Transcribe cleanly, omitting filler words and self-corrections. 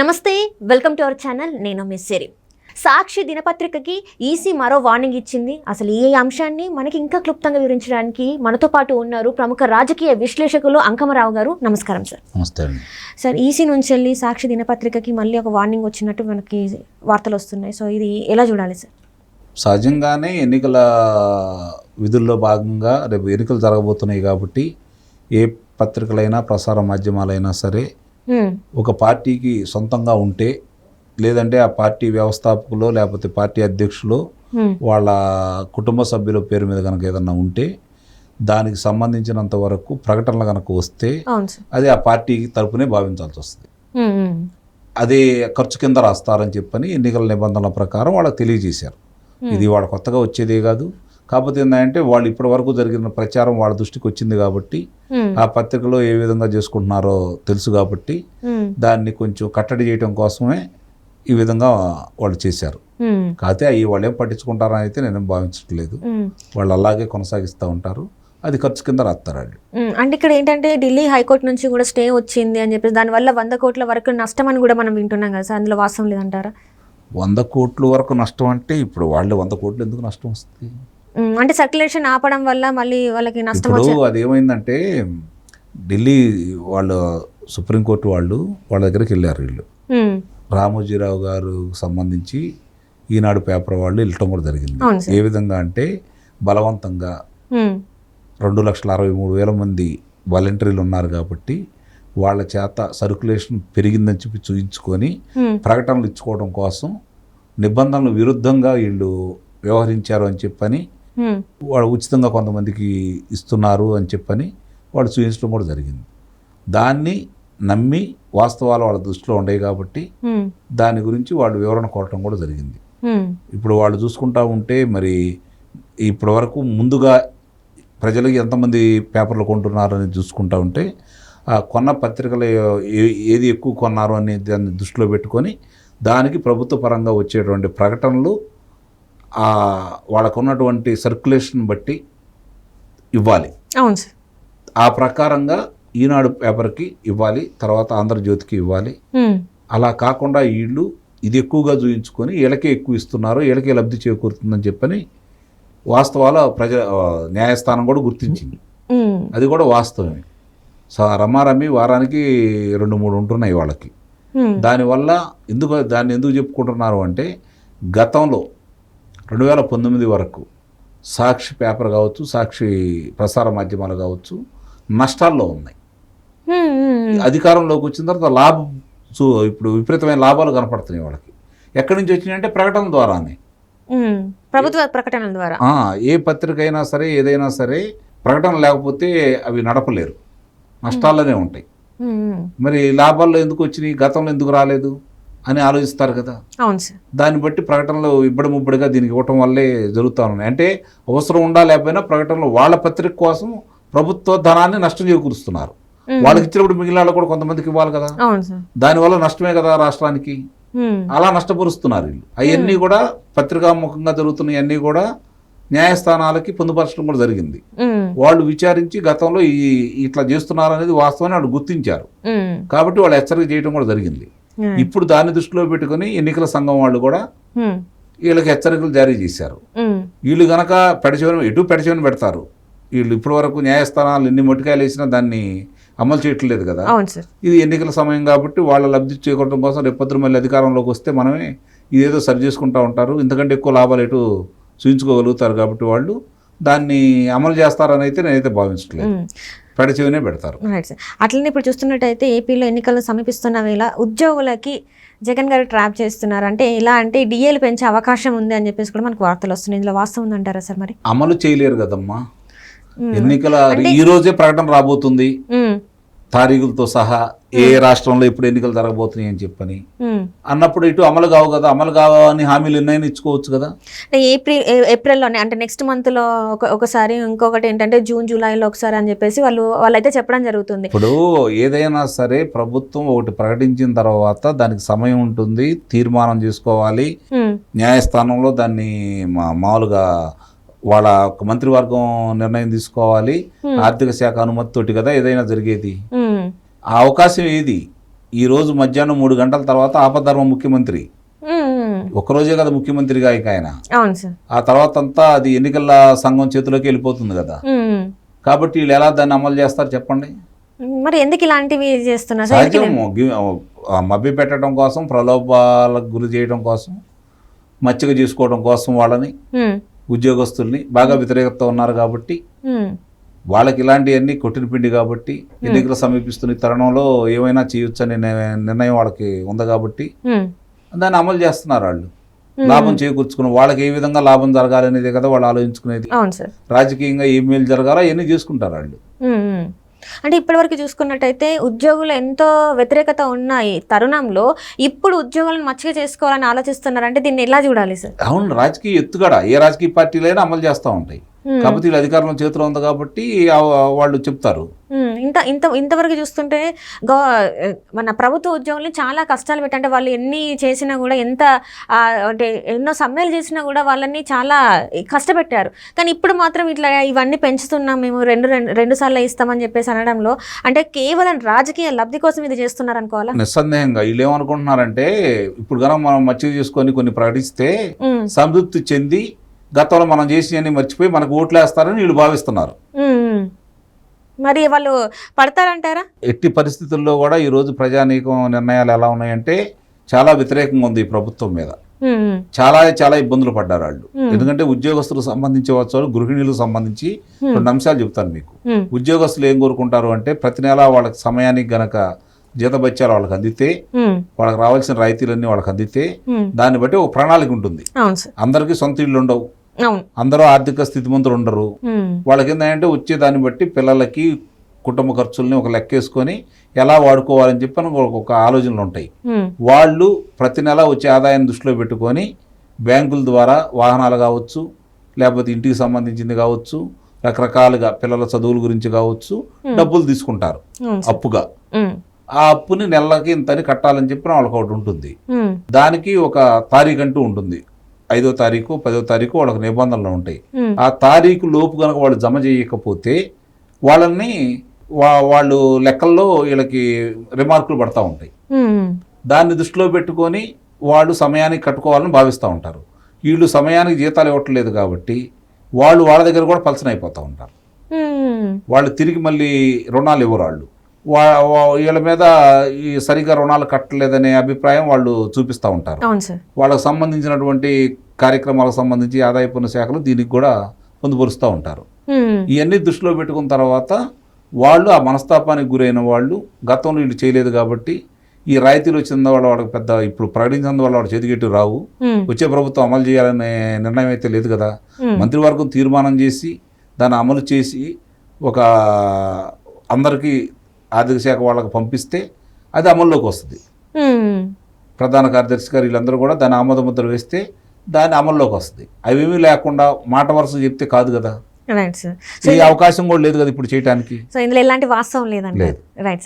నమస్తే, welcome to our channel. నేను miss సిరి. సాక్షి దినపత్రికకి EC మరో వార్నింగ్ ఇచ్చింది. అసలు ఈ అంశాన్ని మనకి ఇంకా క్లుప్తంగా వివరించడానికి మనతో పాటు ఉన్నారు ప్రముఖ రాజకీయ విశ్లేషకులు అంకమరావు గారు. నమస్కారం సార్. నమస్తే సార్, ఈసీ నుంచి వెళ్ళి సాక్షి దినపత్రికకి మళ్ళీ ఒక వార్నింగ్ వచ్చినట్టు మనకి వార్తలు వస్తున్నాయి. సో ఇది ఎలా చూడాలి సార్? సహజంగానే ఎన్నికల విధుల్లో భాగంగా రేపు ఎన్నికలు జరగబోతున్నాయి కాబట్టి ఏ పత్రికలైనా ప్రసార మాధ్యమాలైనా సరే ఒక పార్టీకి సొంతంగా ఉంటే, లేదంటే ఆ పార్టీ వ్యవస్థాపకులో లేకపోతే పార్టీ అధ్యక్షులు వాళ్ళ కుటుంబ సభ్యుల పేరు మీద కనుక ఏదన్నా ఉంటే దానికి సంబంధించినంత వరకు ప్రకటనలు కనుక వస్తే అది ఆ పార్టీకి తరపునే భావించాల్సి వస్తుంది. అదే ఖర్చు కింద రాస్తారని చెప్పని ఎన్నికల నిబంధనల ప్రకారం వాళ్ళకి తెలియజేశారు. ఇది వాళ్ళ కొత్తగా వచ్చేదే కాదు. కాకపోతే ఏంటంటే వాళ్ళు ఇప్పటి వరకు జరిగిన ప్రచారం వాళ్ళ దృష్టికి వచ్చింది కాబట్టి ఆ పత్రికలో ఏ విధంగా చేసుకుంటున్నారో తెలుసు కాబట్టి దాన్ని కొంచెం కట్టడి చేయడం కోసమే ఈ విధంగా వాళ్ళు చేశారు. కాకపోతే అవి వాళ్ళు ఏం పట్టించుకుంటారని అయితే నేను భావించట్లేదు. వాళ్ళు అలాగే కొనసాగిస్తూ ఉంటారు. అది ఖర్చు కింద రాస్తారు. అంటే ఇక్కడ ఏంటంటే ఢిల్లీ హైకోర్టు నుంచి కూడా స్టే వచ్చింది అని చెప్పేసి దానివల్ల 100 కోట్ల వరకు నష్టం అని కూడా మనం వింటున్నాం కదా సార్. అందులో వాస్తవం లేదంటారా? 100 కోట్ల వరకు నష్టం అంటే ఇప్పుడు వాళ్ళు 100 కోట్లు ఎందుకు నష్టం వస్తుంది? అంటే సర్క్యులేషన్ ఆపడం వల్ల మళ్ళీ వాళ్ళకి నష్టం. ఇప్పుడు అదేమైందంటే ఢిల్లీ వాళ్ళు సుప్రీంకోర్టు వాళ్ళ దగ్గరికి వెళ్ళారు. వీళ్ళు రామోజీరావు గారు సంబంధించి ఈనాడు పేపర్ వాళ్ళు వెళ్ళటం కూడా జరిగింది. ఏ విధంగా అంటే బలవంతంగా 2,63,000 మంది వాలంటీర్లు ఉన్నారు కాబట్టి వాళ్ళ చేత సర్క్యులేషన్ పెరిగిందని చెప్పి చూపించుకొని ప్రకటనలు ఇచ్చుకోవడం కోసం నిబంధనలు విరుద్ధంగా వీళ్ళు వ్యవహరించారు అని చెప్పని వాళ్ళు ఉచితంగా కొంతమందికి ఇస్తున్నారు అని చెప్పని వాళ్ళు చూపించడం కూడా జరిగింది. దాన్ని నమ్మి వాస్తవాలు వాళ్ళ దృష్టిలో ఉండేవి కాబట్టి దాని గురించి వాళ్ళు వివరణ కోరటం కూడా జరిగింది. ఇప్పుడు వాళ్ళు చూసుకుంటా ఉంటే మరి ఇప్పటి వరకు ముందుగా ప్రజలకి ఎంతమంది పేపర్లు కొంటున్నారు అని చూసుకుంటా ఉంటే కొన్న పత్రికలు ఏది ఎక్కువ కొన్నారు అని దాన్ని దృష్టిలో పెట్టుకొని దానికి ప్రభుత్వ పరంగా వచ్చేటువంటి ప్రకటనలు వాళ్ళకు ఉన్నటువంటి సర్క్యులేషన్ బట్టి ఇవ్వాలి. అవును సార్. ఆ ప్రకారంగా ఈనాడు పేపర్కి ఇవ్వాలి, తర్వాత ఆంధ్రజ్యోతికి ఇవ్వాలి. అలా కాకుండా వీళ్ళు ఇది ఎక్కువగా చూయించుకొని వీళ్ళకే ఎక్కువ ఇస్తున్నారు, వీళ్ళకే లబ్ధి చేకూరుతుందని చెప్పని వాస్తవాల న్యాయస్థానం కూడా గుర్తించింది. అది కూడా వాస్తవమే. రమారమి వారానికి 2-3 ఉంటున్నాయి వాళ్ళకి. దానివల్ల దాన్ని ఎందుకు చెప్పుకుంటున్నారు అంటే గతంలో 2019 వరకు సాక్షి పేపర్ కావచ్చు, సాక్షి ప్రసార మాధ్యమాలు కావచ్చు నష్టాల్లో ఉన్నాయి. అధికారంలోకి వచ్చిన తర్వాత ఇప్పుడు విపరీతమైన లాభాలు కనపడుతున్నాయి వాళ్ళకి. ఎక్కడి నుంచి వచ్చినాయంటే ప్రకటన ద్వారానే, ప్రభుత్వ ప్రకటనల ద్వారా. ఏ పత్రిక అయినా సరే ఏదైనా సరే ప్రకటన లేకపోతే అవి నడపలేరు, నష్టాల్లోనే ఉంటాయి. మరి లాభాల్లో ఎందుకు వచ్చినాయి, గతంలో ఎందుకు రాలేదు అని ఆలోచిస్తారు కదా. అవును సార్. దాన్ని బట్టి ప్రకటనలు ముబ్బడిగా దీనికి ఇవ్వటం వల్లే జరుగుతూ ఉన్నాయి. అంటే అవసరం ఉండా లేకపోయినా ప్రకటనలు వాళ్ళ పత్రిక కోసం ప్రభుత్వ ధనాన్ని నష్టం చేకూరుస్తున్నారు. వాళ్ళకి ఇచ్చినప్పుడు మిగిలిన వాళ్ళు కూడా కొంతమందికి ఇవ్వాలి కదా. దానివల్ల నష్టమే కదా రాష్ట్రానికి. అలా నష్టపరుస్తున్నారు వీళ్ళు. అవన్నీ కూడా పత్రికాముఖంగా జరుగుతున్నవన్నీ కూడా న్యాయస్థానాలకి పొందుపరచడం కూడా జరిగింది. వాళ్ళు విచారించి గతంలో ఇట్లా చేస్తున్నారు అనేది వాస్తవాన్ని వాళ్ళు గుర్తించారు కాబట్టి వాళ్ళు హెచ్చరిక చేయడం కూడా జరిగింది. ఇప్పుడు దాన్ని దృష్టిలో పెట్టుకుని ఎన్నికల సంఘం వాళ్ళు కూడా వీళ్ళకి హెచ్చరికలు జారీ చేశారు. వీళ్ళు గనక పెడచెవిన పెడతారు. వీళ్ళు ఇప్పటి వరకు న్యాయస్థానాలు ఎన్ని మొట్టికాయలు వేసినా దాన్ని అమలు చేయట్లేదు కదా. ఇది ఎన్నికల సమయం కాబట్టి వాళ్ళ లబ్ధి చేకూరడం కోసం రేపొద్దున మళ్ళీ అధికారంలోకి వస్తే మనమే ఇదేదో సరి చేసుకుంటూ ఉంటారు, ఇంతకంటే ఎక్కువ లాభాలు ఎటు చూపించుకోగలుగుతారు కాబట్టి వాళ్ళు దాన్ని అమలు చేస్తారని అయితే నేనైతే భావించట్లేదు. పెడచెవినే పెడతారు. అట్లనే ఇప్పుడు చూస్తున్నట్టయితే ఏపీలో ఎన్నికలు సమీపిస్తున్న వేళ ఉద్యోగులకి జగన్ గారు ట్రాప్ చేస్తున్నారు. అంటే ఎలా అంటే డిఏలు పెంచే అవకాశం ఉంది అని చెప్పేసి కూడా మనకు వార్తలు వస్తున్నాయి. ఇందులో వాస్తవం ఉందంటారా సార్? మరి అమలు చేయలేరు కదమ్మా. ఎన్నికల ఈ రోజే ప్రకటన రాబోతుంది తారీఖులతో సహా, ఏ రాష్ట్రంలో ఎప్పుడు ఎన్నికలు జరగబోతున్నాయి అని చెప్పని అన్నప్పుడు ఇటు అమలు కావు కదా. అమలు కావని హామీలు ఎన్నైనా ఇచ్చుకోవచ్చు కదా. ఏప్రిల్లోనే అంటే నెక్స్ట్ మంత్లో ఒకసారి, ఇంకొకటి ఏంటంటే జూన్ జూలైలో ఒకసారి అని చెప్పేసి వాళ్ళైతే చెప్పడం జరుగుతుంది. ఇప్పుడు ఏదైనా సరే ప్రభుత్వం ఒకటి ప్రకటించిన తర్వాత దానికి సమయం ఉంటుంది, తీర్మానం చేసుకోవాలి. న్యాయస్థానంలో దాన్ని మామూలుగా వాళ్ళ మంత్రివర్గం నిర్ణయం తీసుకోవాలి. ఆర్థిక శాఖ అనుమతితోటి కదా ఏదైనా జరిగేది. ఆ అవకాశం ఏది ఈ రోజు మధ్యాహ్నం 3 గంటల తర్వాత ఆపద్ధర్మ ముఖ్యమంత్రి, ఒక్కరోజే కదా ముఖ్యమంత్రిగా ఇక ఆయన, అవును సార్. ఆ తర్వాత అంతా అది ఎన్నికల సంఘం చేతిలోకి వెళ్ళిపోతుంది కదా. కాబట్టి వీళ్ళు ఎలా దాన్ని అమలు చేస్తారు చెప్పండి. మరి ఎందుకు ఇలాంటివి చేస్తున్నారు సార్? సహజం మభ్య పెట్టడం కోసం, ప్రలోభాలకు గురి చేయడం కోసం, మచ్చిక చేసుకోవడం కోసం వాళ్ళని ఉద్యోగస్తుల్ని బాగా వ్యతిరేకత ఉన్నారు కాబట్టి వాళ్ళకి ఇలాంటివన్నీ కొట్టిన పిండి కాబట్టి ఎన్నికలు సమీపిస్తున్న ఈ తరుణంలో ఏమైనా చేయొచ్చని నిర్ణయం వాళ్ళకి ఉంది కాబట్టి దాన్ని అమలు చేస్తున్నారు. వాళ్ళు లాభం చేకూర్చుకుని వాళ్ళకి ఏ విధంగా లాభం జరగాలనేది కదా వాళ్ళు ఆలోచించుకునేది. రాజకీయంగా ఏ మేలు జరగాలో అవన్నీ చేసుకుంటారు వాళ్ళు. అంటే ఇప్పటివరకు చూసుకున్నట్టయితే ఉద్యోగులు ఎంతో వ్యతిరేకత ఉన్నాయి తరుణంలో ఇప్పుడు ఉద్యోగులను మచ్చిక చేసుకోవాలని ఆలోచిస్తున్నారు. అంటే దీన్ని ఎలా చూడాలి సార్? అవును, రాజకీయ ఎత్తుగడ ఏ రాజకీయ పార్టీలైనా అమలు చేస్తూ ఉంటాయి. కాకపోతే వీళ్ళు అధికారంలో చేతిలో ఉంది కాబట్టి వాళ్ళు చెప్తారు. ఇంతవరకు చూస్తుంటే మన ప్రభుత్వ ఉద్యోగుల్ని చాలా కష్టాలు పెట్టంటే వాళ్ళు ఎన్ని చేసినా కూడా అంటే ఎన్నో సమ్మెలు చేసినా కూడా వాళ్ళని చాలా కష్టపెట్టారు. కానీ ఇప్పుడు మాత్రం ఇట్లా ఇవన్నీ పెంచుతున్నాం మేము రెండు సార్లు ఇస్తామని చెప్పేసి అనడంలో అంటే కేవలం రాజకీయ లబ్ధి కోసం ఇది చేస్తున్నారు అనుకోవాలా? నిస్సందేహంగా వీళ్ళు ఏమనుకుంటున్నారంటే ఇప్పుడు కనుక మనం మచ్చిక చేసుకొని కొన్ని ప్రకటిస్తే సంతృప్తి చెంది గతంలో మనం చేసినవన్నీ మర్చిపోయి మనకు ఓట్లు వేస్తారని వీళ్ళు భావిస్తున్నారు. మరి వాళ్ళు పడతారంటారా? ఎట్టి పరిస్థితుల్లో కూడా ఈరోజు ప్రజానీకం నిర్ణయాలు ఎలా ఉన్నాయంటే చాలా వ్యతిరేకంగా ఉంది ఈ ప్రభుత్వం మీద. చాలా చాలా ఇబ్బందులు పడ్డారు వాళ్ళు. ఎందుకంటే ఉద్యోగస్తులకు సంబంధించి వచ్చు, గృహిణులకు సంబంధించి 2 అంశాలు చెప్తాను మీకు. ఉద్యోగస్తులు ఏం కోరుకుంటారు అంటే ప్రతి నెల వాళ్ళకి సమయానికి గనక జీతభత్యాలు వాళ్ళకి అందితే, వాళ్ళకి రావాల్సిన రాయితీలన్నీ వాళ్ళకి అందితే దాన్ని బట్టి ఒక ప్రణాళిక ఉంటుంది. అందరికీ సొంత ఇళ్ళు ఉండవు, అందరూ ఆర్థిక స్థితిమంతులు ఉండరు. వాళ్ళకి ఏంటంటే వచ్చే దాన్ని బట్టి పిల్లలకి కుటుంబ ఖర్చుల్ని ఒక లెక్కేసుకొని ఎలా వాడుకోవాలని చెప్పి ఒక ఆలోచనలు ఉంటాయి. వాళ్ళు ప్రతి నెల వచ్చే ఆదాయాన్ని దృష్టిలో పెట్టుకొని బ్యాంకుల ద్వారా వాహనాలు కావచ్చు, లేకపోతే ఇంటికి సంబంధించింది కావచ్చు, రకరకాలుగా పిల్లల చదువుల గురించి కావచ్చు డబ్బులు తీసుకుంటారు అప్పుగా. ఆ అప్పుని నెలకి ఇంతని కట్టాలని చెప్పి వాళ్ళకి ఒకటి ఉంటుంది. దానికి ఒక తారీఖు అంటూ ఉంటుంది. 5వ తారీఖు 10వ తారీఖు వాళ్ళకి నిబంధనలు ఉంటాయి. ఆ తారీఖు లోపు కనుక వాళ్ళు జమ చేయకపోతే వాళ్ళని వాళ్ళు లెక్కల్లో వీళ్ళకి రిమార్కులు పడతా ఉంటాయి. దాన్ని దృష్టిలో పెట్టుకొని వాళ్ళు సమయానికి కట్టుకోవాలని భావిస్తూ ఉంటారు. వీళ్ళు సమయానికి జీతాలు ఇవ్వట్లేదు కాబట్టి వాళ్ళు వాళ్ళ దగ్గర కూడా పలసన అయిపోతూ ఉంటారు. వాళ్ళు తిరిగి మళ్ళీ రుణాలు ఇవ్వరు. వీళ్ళ మీద ఈ సరిగా రుణాలు కట్టలేదనే అభిప్రాయం వాళ్ళు చూపిస్తూ ఉంటారు. వాళ్ళకు సంబంధించినటువంటి కార్యక్రమాలకు సంబంధించి ఆదాయ పన్ను శాఖలు దీనికి కూడా పొందుపరుస్తూ ఉంటారు. ఇవన్నీ దృష్టిలో పెట్టుకున్న తర్వాత వాళ్ళు ఆ మనస్తాపానికి గురైన వాళ్ళు గతంలో వీళ్ళు చేయలేదు కాబట్టి ఈ రాయితీలు వచ్చిన వాళ్ళకి పెద్ద ఇప్పుడు ప్రకటించిన వాళ్ళ చేతికెట్టు రావు. వచ్చే ప్రభుత్వం అమలు చేయాలనే నిర్ణయం అయితే లేదు కదా. మంత్రివర్గం తీర్మానం చేసి దాన్ని అమలు చేసి ఒక అందరికీ ఆర్థిక శాఖ వాళ్ళకి పంపిస్తే అది అమల్లోకి వస్తుంది. ప్రధాన కార్యదర్శి గారు వీళ్ళందరూ కూడా దాన్ని ఆమోద ముద్ర వేస్తే దాన్ని అమల్లోకి వస్తుంది. అవేమీ లేకుండా మాట వరుస చెప్తే కాదు కదా. ఈ అవకాశం కూడా లేదు కదా ఇప్పుడు చేయడానికి. సో ఇందులో ఎలాంటి వాస్తవం లేదండి. రైట్.